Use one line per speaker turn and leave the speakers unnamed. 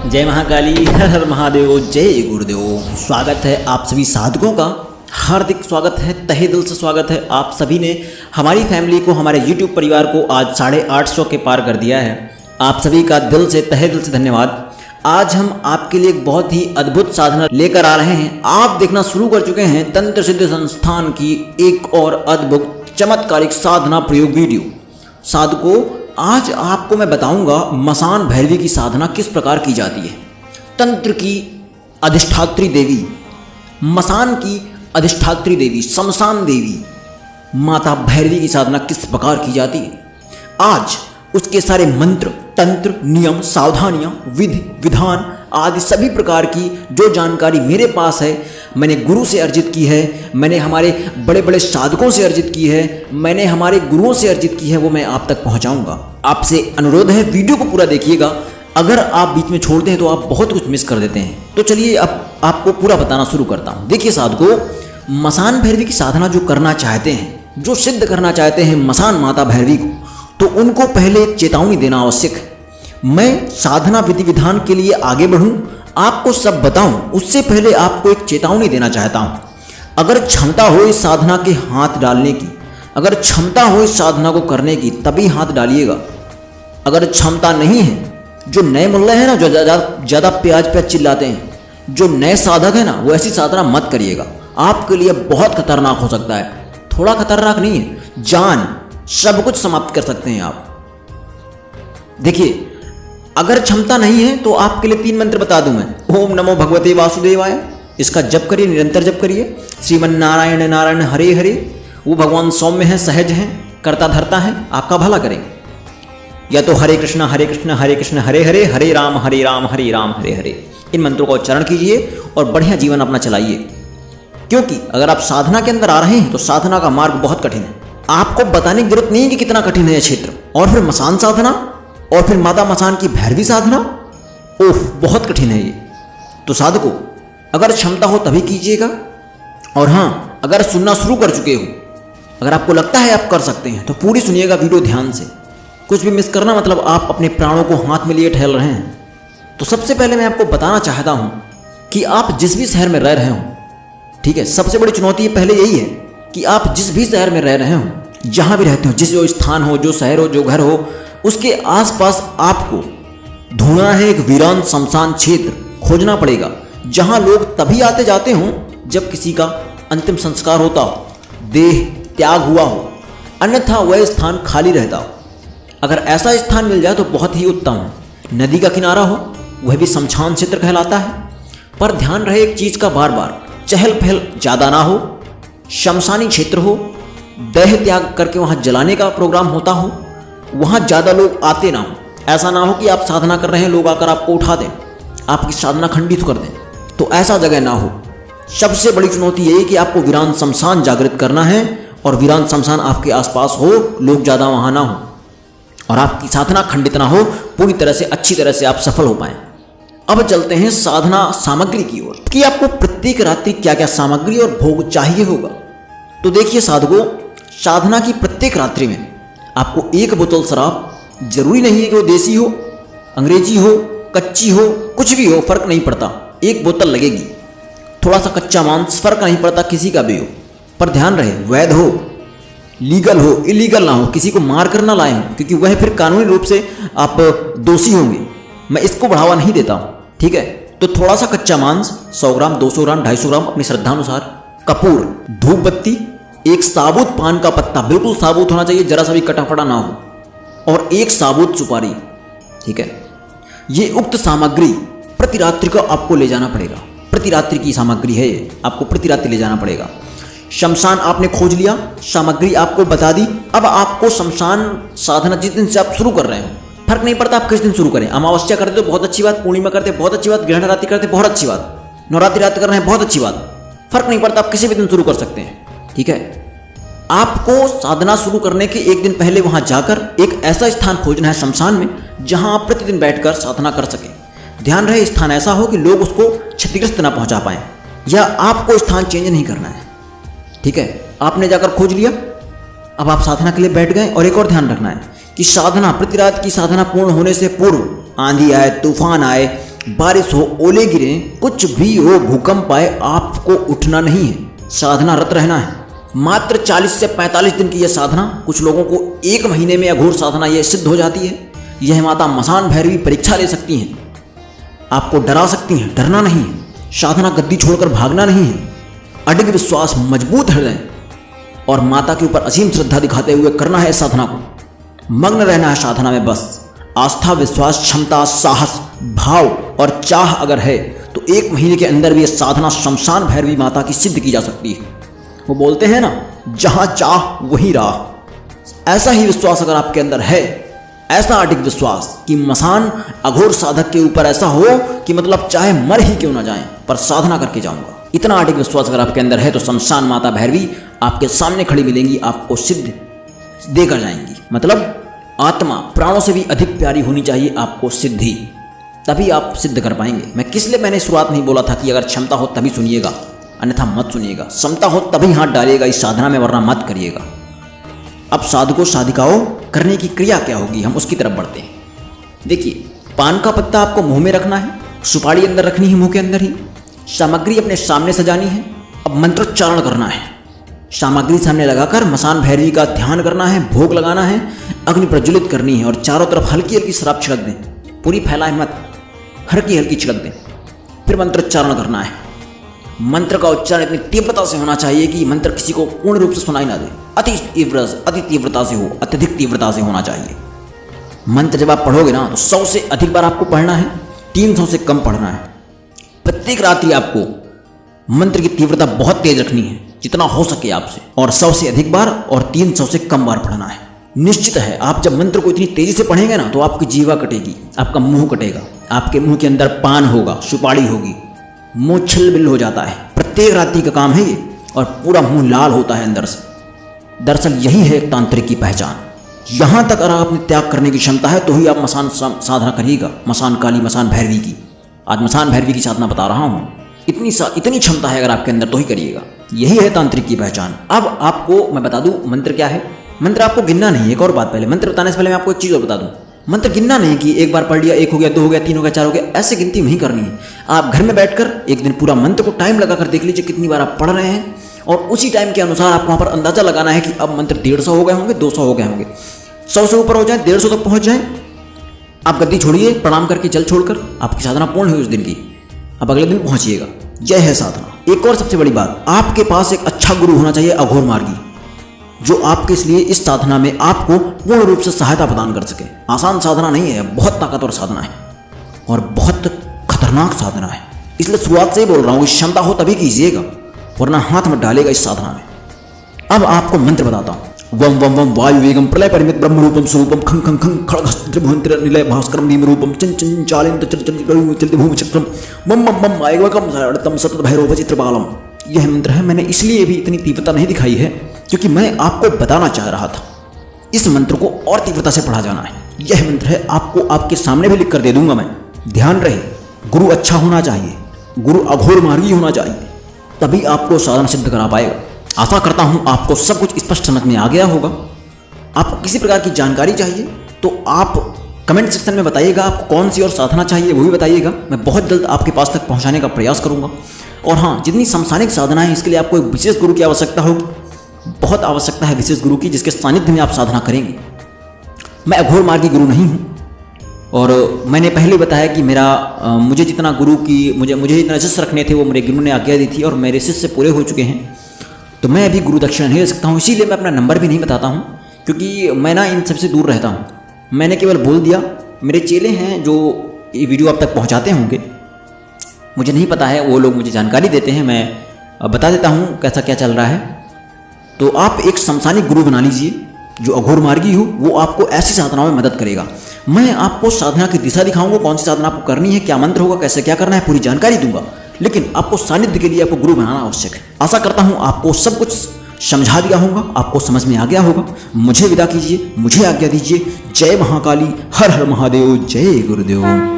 जय महाकाली, हर हर महादेव, जय गुरुदेव। स्वागत है आप सभी साधकों का, हार्दिक स्वागत है, तहे दिल से स्वागत है। आप सभी ने हमारी फैमिली को, हमारे YouTube परिवार को आज 850 के पार कर दिया है। आप सभी का दिल से, तहे दिल से धन्यवाद। आज हम आपके लिए एक बहुत ही अद्भुत साधना लेकर आ रहे हैं। आप देखना शुरू कर चुके हैं तंत्र सिद्धि संस्थान की एक और अद्भुत चमत्कारिक साधना प्रयोग वीडियो। साधकों, आज आपको मैं बताऊंगा मसान भैरवी की साधना किस प्रकार की जाती है। तंत्र की अधिष्ठात्री देवी, मसान की अधिष्ठात्री देवी, शमशान देवी माता भैरवी की साधना किस प्रकार की जाती है। आज उसके सारे मंत्र, तंत्र, नियम, सावधानियां, विधि, विधान आदि सभी प्रकार की जो जानकारी मेरे पास है, मैंने गुरु से अर्जित की है, मैंने हमारे बड़े बड़े साधकों से अर्जित की है, मैंने हमारे गुरुओं से अर्जित की है, वो मैं आप तक पहुंचाऊंगा। आपसे अनुरोध है वीडियो को पूरा देखिएगा। अगर आप बीच में छोड़ते हैं तो आप बहुत कुछ मिस कर देते हैं। तो चलिए अब आपको पूरा बताना शुरू करता हूँ। देखिए साधकों, मसान भैरवी की साधना जो करना चाहते हैं, जो सिद्ध करना चाहते हैं मसान माता भैरवी को, तो उनको पहले एक चेतावनी देना आवश्यक है। मैं साधना विधि विधान के लिए आगे बढ़ूं, आपको सब बताऊं, उससे पहले आपको एक चेतावनी देना चाहता हूं। अगर क्षमता हो इस साधना के हाथ डालने की, अगर क्षमता हो इस साधना को करने की, तभी हाथ डालिएगा। अगर क्षमता नहीं है, जो नए मुल्ले हैं ना, जो ज़्यादा प्याज पे चिल्लाते हैं, जो नए साधक है ना, वो ऐसी साधना मत करिएगा। आपके लिए बहुत खतरनाक हो सकता है। थोड़ा खतरनाक नहीं है, जान सब कुछ समाप्त कर सकते हैं आप। देखिए, अगर क्षमता नहीं है तो आपके लिए 3 मंत्र बता दूं मैं। ओम नमो भगवते वासुदेवाय, इसका जप करिए, निरंतर जप करिए। श्रीमन नारायण नारायण हरे हरे, वो भगवान सौम्य है, सहज है, करता धरता है, आपका भला करें। या तो हरे कृष्ण हरे कृष्ण हरे कृष्ण हरे हरे, हरे राम हरे राम हरे राम हरे हरे, इन मंत्रों का उच्चारण कीजिए और बढ़िया जीवन अपना चलाइए। क्योंकि अगर आप साधना के अंदर आ रहे हैं तो साधना का मार्ग बहुत कठिन है। आपको बताने की जरूरत नहीं है कि कितना कठिन है यह क्षेत्र। और फिर मसान साधना, और फिर माता मसान की भैरवी साधना, ओह बहुत कठिन है ये। तो साधकों, अगर क्षमता हो तभी कीजिएगा। और हाँ, अगर सुनना शुरू कर चुके हो, अगर आपको लगता है आप कर सकते हैं, तो पूरी सुनिएगा वीडियो ध्यान से। कुछ भी मिस करना मतलब आप अपने प्राणों को हाथ में लिए टहल रहे हैं। तो सबसे पहले मैं आपको बताना चाहता हूँ कि आप जिस भी शहर में रह रहे हो, ठीक है, सबसे बड़ी चुनौती पहले यही है कि आप जिस भी शहर में रह रहे हो, जहाँ भी रहते हो, जिस जो स्थान हो, जो शहर हो, जो घर हो, उसके आसपास आपको ढूंढना है एक वीरान शमशान क्षेत्र खोजना पड़ेगा, जहां लोग तभी आते जाते हों जब किसी का अंतिम संस्कार होता हो, देह त्याग हुआ हो, अन्यथा वह स्थान खाली रहता हो। अगर ऐसा स्थान मिल जाए तो बहुत ही उत्तम है। नदी का किनारा हो, वह भी शमशान क्षेत्र कहलाता है। पर ध्यान रहे एक चीज़ का, बार बार चहल पहल ज़्यादा ना हो, शमशानी क्षेत्र हो, देह त्याग करके वहाँ जलाने का प्रोग्राम होता हो, वहाँ ज़्यादा लोग आते ना हो। ऐसा ना हो कि आप साधना कर रहे हैं, लोग आकर आपको उठा दें, आपकी साधना खंडित कर दें, तो ऐसा जगह ना हो। सबसे बड़ी चुनौती यही है कि आपको वीरान शमशान जागृत करना है, और वीरान शमशान आपके आसपास हो, लोग ज़्यादा वहाँ ना हो, और आपकी साधना खंडित ना हो, पूरी तरह से अच्छी तरह से आप सफल हो पाएँ। अब चलते हैं साधना सामग्री की ओर कि आपको प्रत्येक रात्रि क्या क्या सामग्री और भोग चाहिए होगा। तो देखिए साधकों, साधना की प्रत्येक रात्रि में आपको 1 बोतल शराब, जरूरी नहीं है कि वो देसी हो, अंग्रेजी हो, कच्ची हो, कुछ भी हो, फर्क नहीं पड़ता, 1 बोतल लगेगी। थोड़ा सा कच्चा मांस, फर्क नहीं पड़ता, किसी का भी हो, पर ध्यान रहे वैध हो, लीगल हो, इलीगल ना हो, किसी को मार कर ना लाए हो, क्योंकि वह फिर कानूनी रूप से आप दोषी होंगे। मैं इसको बढ़ावा नहीं देता हूँ, ठीक है। तो थोड़ा सा कच्चा मांस 100 ग्राम, 200 ग्राम, 250 ग्राम अपनी श्रद्धानुसार, कपूर, धूप बत्ती, एक साबुत पान का पत्ता, बिल्कुल साबुत होना चाहिए, जरा सा भी कटा फटा ना हो, और एक साबुत सुपारी, ठीक है। ये उक्त सामग्री प्रति रात्रि को आपको ले जाना पड़ेगा। प्रति रात्रि की सामग्री है ये, आपको प्रति रात्रि ले जाना पड़ेगा। शमशान आपने खोज लिया, सामग्री आपको बता दी। अब आपको शमशान साधना जिस दिन से आप शुरू कर रहे हो, फर्क नहीं पड़ता आप किस दिन शुरू करें। अमावस्या करते तो बहुत अच्छी बात, पूर्णिमा करते बहुत अच्छी बात, ग्रहण रात्रि करते बहुत अच्छी बात, नवरात्रि रात्रि कर रहे हैं बहुत अच्छी बात, फर्क नहीं पड़ता, आप किसी भी दिन शुरू कर सकते हैं, ठीक है। आपको साधना शुरू करने के 1 दिन पहले वहां जाकर एक ऐसा स्थान खोजना है शमशान में, जहां आप प्रतिदिन बैठकर साधना कर सकें। ध्यान रहे स्थान ऐसा हो कि लोग उसको क्षतिग्रस्त ना पहुंचा पाएं, या आपको स्थान चेंज नहीं करना है, ठीक है। आपने जाकर खोज लिया, अब आप साधना के लिए बैठ गए और एक और ध्यान रखना है कि साधना, प्रति रात की साधना पूर्ण होने से पूर्व आंधी आए, तूफान आए, बारिश हो, ओले गिरे, कुछ भी हो, भूकंप आए, आपको उठना नहीं है, साधना रत रहना है। मात्र 40 से 45 दिन की यह साधना, कुछ लोगों को 1 महीने में अघोर साधना यह सिद्ध हो जाती है। यह माता मसान भैरवी परीक्षा ले सकती हैं, आपको डरा सकती हैं, डरना नहीं है। साधना गद्दी छोड़कर भागना नहीं है। अडिग विश्वास, मजबूत हृदय और माता के ऊपर असीम श्रद्धा दिखाते हुए करना है साधना को। मग्न रहना है साधना में बस। आस्था, विश्वास, क्षमता, साहस, भाव और चाह अगर है तो 1 महीने के अंदर भी यह साधना शमशान भैरवी माता की सिद्ध की जा सकती है। वो बोलते हैं ना, जहां चाह वहीं राह। ऐसा ही विश्वास अगर आपके अंदर है, ऐसा अडिग विश्वास कि मसान अघोर साधक के ऊपर ऐसा हो कि मतलब चाहे मर ही क्यों ना जाएं पर साधना करके जाऊंगा, इतना अडिग विश्वास अगर आपके अंदर है तो शमशान माता भैरवी आपके सामने खड़ी मिलेंगी, आपको सिद्ध देकर जाएंगी। मतलब आत्मा प्राणों से भी अधिक प्यारी होनी चाहिए आपको सिद्धि, तभी आप सिद्ध कर पाएंगे। मैं किस लिए मैंने शुरुआत नहीं बोला था कि अगर क्षमता हो तभी सुनिएगा, अन्यथा मत सुनिएगा। क्षमता हो तभी हाथ डालिएगा इस साधना में, वरना मत करिएगा। अब साधकों साधिकाओं करने की क्रिया क्या होगी, हम उसकी तरफ बढ़ते हैं। देखिए, पान का पत्ता आपको मुंह में रखना है, सुपारी अंदर रखनी है, मुंह के अंदर ही। सामग्री अपने सामने सजानी है। अब मंत्रोच्चारण करना है। सामग्री सामने लगाकर मसान भैरवी का ध्यान करना है, भोग लगाना है, अग्नि प्रज्वलित करनी है और चारों तरफ हल्की हल्की शराब छिड़क दें। पूरी फैलाए मत, हल्की हल्की छिड़क दें। फिर मंत्रोच्चारण करना है। मंत्र का उच्चारण इतनी तीव्रता से होना चाहिए कि मंत्र किसी को पूर्ण रूप से सुनाई ना दे। अति तीव्रता से हो, अत्यधिक तीव्रता से होना चाहिए। मंत्र जब आप पढ़ोगे ना तो 100 से अधिक बार आपको पढ़ना है, 300 से कम पढ़ना है। प्रत्येक रात्रि आपको मंत्र की तीव्रता बहुत तेज रखनी है, जितना हो सके आपसे, और 100 से अधिक बार और 300 से कम बार पढ़ना है। निश्चित है आप जब मंत्र को इतनी तेजी से पढ़ेंगे ना तो आपकी जीवा कटेगी, आपका मुंह कटेगा, आपके मुंह के अंदर पान होगा, सुपारी होगी, मुंह छिलबिल हो जाता है। प्रत्येक रात्रि का काम है ये, और पूरा मुंह लाल होता है अंदर से। दरअसल यही है एक तांत्रिक की पहचान। यहां तक अगर आपने त्याग करने की क्षमता है तो ही आप मसान साधना करिएगा, मसान काली, मसान भैरवी की। आज मसान भैरवी की साधना बता रहा हूं। इतनी क्षमता है अगर आपके अंदर तो ही करिएगा। यही है तांत्रिक की पहचान। अब आपको मैं बता दूं मंत्र क्या है। मंत्र आपको गिनना नहीं है। एक और बात, पहले मंत्र बताने से पहले मैं आपको एक चीज़ और बता दूं। मंत्र गिनना नहीं कि एक बार पढ़ लिया, 1 हो गया, 2 हो गया, 3 हो गया, 4 हो गया, ऐसे गिनती नहीं करनी है। आप घर में बैठकर एक दिन पूरा मंत्र को टाइम लगाकर देख लीजिए कितनी बार आप पढ़ रहे हैं, और उसी टाइम के अनुसार आपको वहाँ पर अंदाजा लगाना है कि अब मंत्र 150 हो गए होंगे, 200 हो गए होंगे, 100 से ऊपर हो जाए, 150 तक पहुँच जाए। आप गद्दी छोड़िए, प्रणाम करके जल छोड़कर आपकी साधना पूर्ण हुई उस दिन की। अब अगले दिन पहुँचिएगा। यह है साधना। एक और सबसे बड़ी बात, आपके पास एक अच्छा गुरु होना चाहिए, अघोर मार्गी, जो आपके इसलिए इस साधना में आपको पूर्ण रूप से सहायता प्रदान कर सके। आसान साधना नहीं है, बहुत ताकतवर साधना है और बहुत खतरनाक साधना है। इसलिए शुरुआत से ही बोल रहा हूँ, क्षमता हो तभी कीजिएगा, वरना हाथ मत डालेगा इस साधना में। अब आपको मंत्र बताता हूँ। वम वम वम वायु वेगम प्रलय परिमित ब्रह्म रूपम स्वरूपम खं खं खं खड़ग निलय भास्करम भीम रूपम चन चन चालिंत चलते भूमि चक्रम मम मम मम आयवकम तम सतत भैरव चित्र बालम। यह मंत्र है। मैंने इसलिए भी इतनी तीव्रता नहीं दिखाई है क्योंकि मैं आपको बताना चाह रहा था इस मंत्र को और तीव्रता से पढ़ा जाना है। यह मंत्र है, आपको आपके सामने भी लिख कर दे दूंगा मैं। ध्यान रहे, गुरु अच्छा होना चाहिए, गुरु अघोर मार्गी होना चाहिए, तभी आपको साधना सिद्ध करा पाएगा। आशा करता हूं आपको सब कुछ स्पष्ट समझ में आ गया होगा। आपको किसी प्रकार की जानकारी चाहिए तो आप कमेंट सेक्शन में बताइएगा, आपको कौन सी और साधना चाहिए वो भी बताइएगा। मैं बहुत जल्द आपके पास तक पहुंचाने का प्रयास करूंगा। और हाँ, जितनी समसानिक साधना है इसके लिए आपको एक विशेष गुरु की आवश्यकता होगी, बहुत आवश्यकता है विशेष गुरु की, जिसके सानिध्य में आप साधना करेंगे। मैं अघोर मार्गी गुरु नहीं हूँ, और मैंने पहले बताया कि मुझे जितना गुरु की मुझे जितना शिष्य रखने थे वो मेरे गुरु ने आज्ञा दी थी, और मेरे शिष्य पूरे हो चुके हैं, तो मैं अभी गुरु दक्षिणा नहीं ले सकता हूँ। इसीलिए मैं अपना नंबर भी नहीं बताता हूँ, क्योंकि मैं ना इन सबसे दूर रहता हूँ। मैंने केवल बोल दिया, मेरे चेले हैं जो ये वीडियो आप तक पहुँचाते होंगे, मुझे नहीं पता है, वो लोग मुझे जानकारी देते हैं, मैं बता देता हूँ कैसा क्या चल रहा है। तो आप एक समसानिक गुरु बना लीजिए जो अघोर मार्गी हो, वो आपको ऐसी साधनाओं में मदद करेगा। मैं आपको साधना की दिशा दिखाऊंगा, कौन सी साधना आपको करनी है, क्या मंत्र होगा, कैसे क्या करना है, पूरी जानकारी दूंगा। लेकिन आपको सानिध्य के लिए आपको गुरु बनाना आवश्यक है। आशा करता हूं आपको सब कुछ समझा दिया होगा, आपको समझ में आ गया होगा। मुझे विदा कीजिए, मुझे आज्ञा दीजिए। जय महाकाली, हर हर महादेव, जय गुरुदेव।